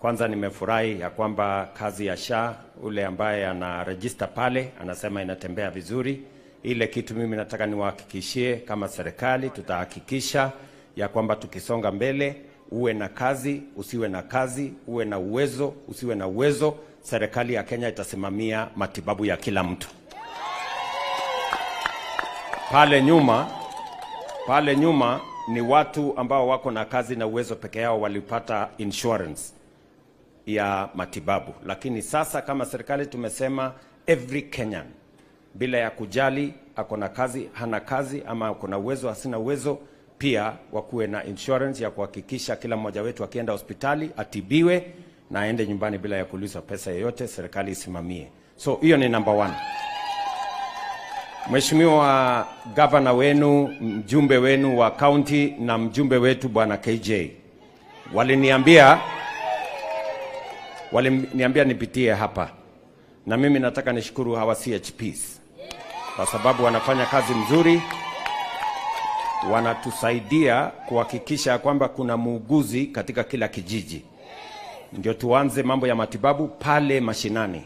Kwanza nimefurahi ya kwamba kazi ya SHA ule ambaye ana register pale anasema inatembea vizuri. Ile kitu mimi nataka niwahakikishie kama serikali, tutahakikisha ya kwamba tukisonga mbele, uwe na kazi, usiwe na kazi, uwe na uwezo, usiwe na uwezo, serikali ya Kenya itasimamia matibabu ya kila mtu. Pale nyuma ni watu ambao wako na kazi na uwezo peke yao walipata insurance ya matibabu. Lakini sasa kama serikali tumesema every Kenyan, bila ya kujali ako na kazi, hana kazi, ama ako na uwezo, hasina uwezo, pia wakuwe na insurance ya kuhakikisha kila mmoja wetu akienda hospitali atibiwe na aende nyumbani bila ya kulipa pesa yoyote, serikali isimamie. So hiyo ni number 1. Mheshimiwa Governor wenu, mjumbe wenu wa county na mjumbe wetu bwana KJ waliniambia nipitie hapa, na mimi nataka nishukuru hawa CHPs kwa sababu wanafanya kazi mzuri, wanatusaidia kuhakikisha kwamba kuna muuguzi katika kila kijiji, ndio tuanze mambo ya matibabu pale mashinani.